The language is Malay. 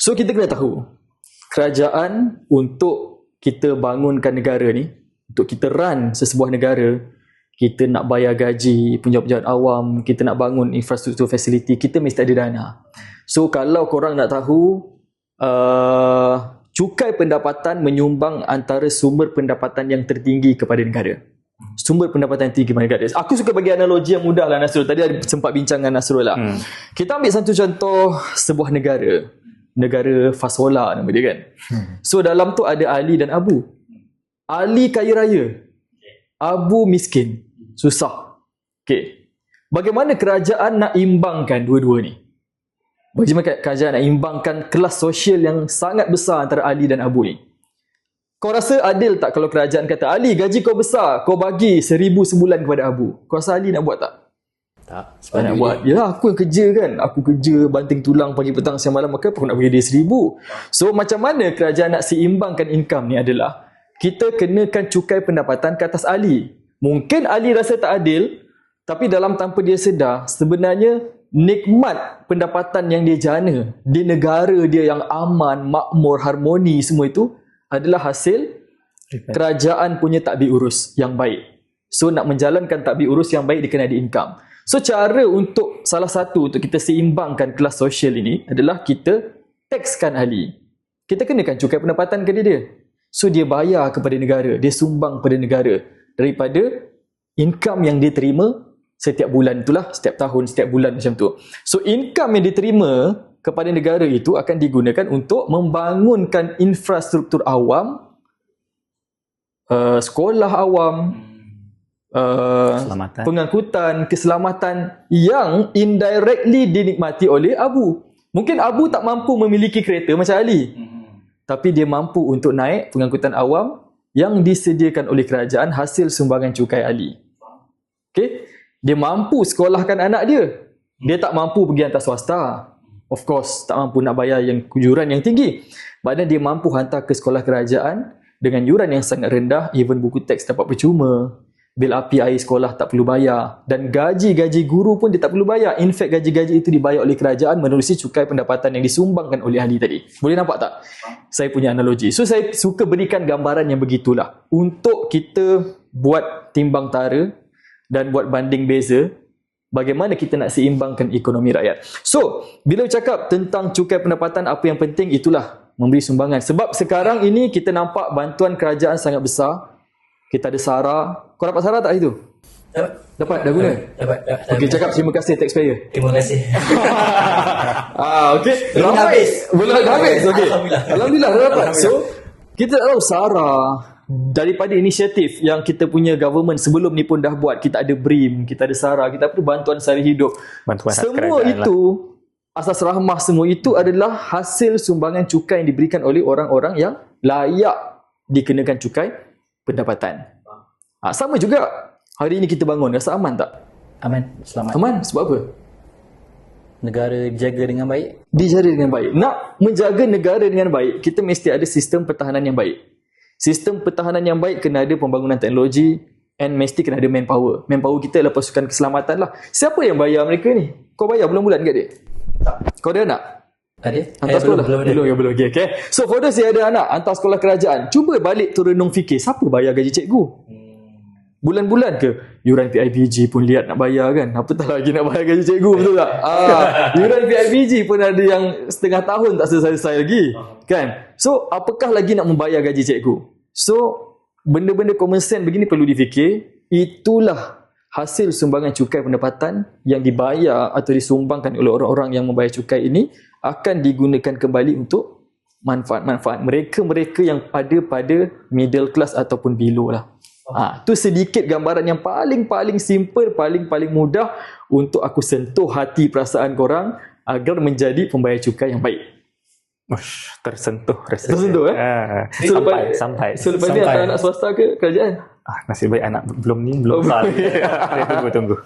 So kita kena tahu, kerajaan untuk kita bangunkan negara ni, untuk kita run sesebuah negara, kita nak bayar gaji pejabat-pejabat awam, kita nak bangun infrastruktur fasiliti, kita mesti ada dana. So kalau korang nak tahu, cukai pendapatan menyumbang antara sumber pendapatan yang tertinggi kepada negara. Sumber pendapatan yang tinggi kepada negara. Aku suka bagi analogi yang mudah lah, Nasrul. Tadi ada sempat bincang dengan Nasrul lah. Kita ambil satu contoh sebuah negara. Negara Fasola nama dia kan. So dalam tu ada Ali dan Abu. Ali kaya raya, Abu miskin, susah. Okay. Bagaimana kerajaan nak imbangkan dua-dua ni? Bagaimana kerajaan nak imbangkan kelas sosial yang sangat besar antara Ali dan Abu ni? Kau rasa adil tak kalau kerajaan kata, Ali gaji kau besar, kau bagi 1,000 sebulan kepada Abu? Kau rasa Ali nak buat tak? Tak. Sebab nak buat. Yalah, aku yang kerja kan. Aku kerja banting tulang pagi petang siang malam, maka aku nak bagi dia 1,000. So macam mana kerajaan nak seimbangkan income ni adalah kita kenakan cukai pendapatan ke atas Ali. Mungkin Ali rasa tak adil, tapi dalam tanpa dia sedar, sebenarnya nikmat pendapatan yang dia jana di negara dia yang aman, makmur, harmoni, semua itu adalah hasil kerajaan punya tadbir urus yang baik. So nak menjalankan tadbir urus yang baik, dia kena ada income. So cara untuk salah satu untuk kita seimbangkan kelas sosial ini adalah kita taxkan ahli. Kita kenakan cukai pendapatan ke dia. So dia bayar kepada negara, dia sumbang kepada negara daripada income yang dia terima setiap bulan, itulah setiap tahun, setiap bulan macam tu. So income yang diterima kepada negara itu akan digunakan untuk membangunkan infrastruktur awam, sekolah awam, pengangkutan, keselamatan yang indirectly dinikmati oleh Abu. Mungkin Abu tak mampu memiliki kereta macam Ali, tapi dia mampu untuk naik pengangkutan awam yang disediakan oleh kerajaan hasil sumbangan cukai Ali. Okay? Dia mampu sekolahkan anak dia. Dia tak mampu pergi hantar swasta. Of course, tak mampu nak bayar yang yuran yang tinggi. Badan dia mampu hantar ke sekolah kerajaan dengan yuran yang sangat rendah, even buku teks dapat percuma. Bil api air sekolah tak perlu bayar. Dan gaji-gaji guru pun dia tak perlu bayar. In fact, gaji-gaji itu dibayar oleh kerajaan menerusi cukai pendapatan yang disumbangkan oleh ahli tadi. Boleh nampak tak? Saya punya analogi. So, saya suka berikan gambaran yang begitulah. Untuk kita buat timbang tara dan buat banding beza, bagaimana kita nak seimbangkan ekonomi rakyat. So, bila bercakap tentang cukai pendapatan, apa yang penting itulah memberi sumbangan. Sebab sekarang ini kita nampak bantuan kerajaan sangat besar. Kita ada SARA. Kau dapat SARA tak itu? Dapat? Dah guna? Dapat. Okey, cakap terima kasih taxpayer. Terima kasih. Okey. Belum habis. Belum habis. Okey. Alhamdulillah dah dapat. Alhamdulillah. So, kita tak tahu SARA daripada inisiatif yang kita punya government sebelum ni pun dah buat. Kita ada BRIM, kita ada SARA, kita ada bantuan sehari hidup. Bantuan semua itu lah. Asas rahmah semua itu adalah hasil sumbangan cukai yang diberikan oleh orang-orang yang layak dikenakan cukai pendapatan. Sama juga hari ini kita bangun, rasa aman tak? Aman, selamat. Aman sebab apa? Negara dijaga dengan baik. Dijaga dengan baik. Nak menjaga negara dengan baik, kita mesti ada sistem pertahanan yang baik. Sistem pertahanan yang baik kena ada pembangunan teknologi and mesti kena ada manpower. Manpower kita adalah pasukan keselamatan lah. Siapa yang bayar mereka ni? Kau bayar bulan-bulan kat dia? Tak. Kau ada anak? Ada? Hantar sekolah? Belum. Okay. So for those yang ada anak, hantar sekolah kerajaan. Cuba balik renung fikir, siapa bayar gaji cikgu? Bulan-bulan ke? Yuran PIBG pun lihat nak bayar kan? Apatah lagi nak bayar gaji cikgu, betul tak? Yuran PIBG pun ada yang setengah tahun tak selesai lagi. Kan? So, apakah lagi nak membayar gaji cikgu? So, benda-benda common sense begini perlu difikir. Itulah hasil sumbangan cukai pendapatan yang dibayar atau disumbangkan oleh orang-orang yang membayar cukai ini akan digunakan kembali untuk manfaat-manfaat mereka-mereka yang ada pada middle class ataupun below lah. Tu sedikit gambaran yang paling simple, paling mudah untuk aku sentuh hati perasaan korang agar menjadi pembayar cukai yang baik. Tersentuh rasanya. Tersentuh Sampai. So lepas ni anak swasta ke kerajaan? Nasib baik anak belum. Tunggu.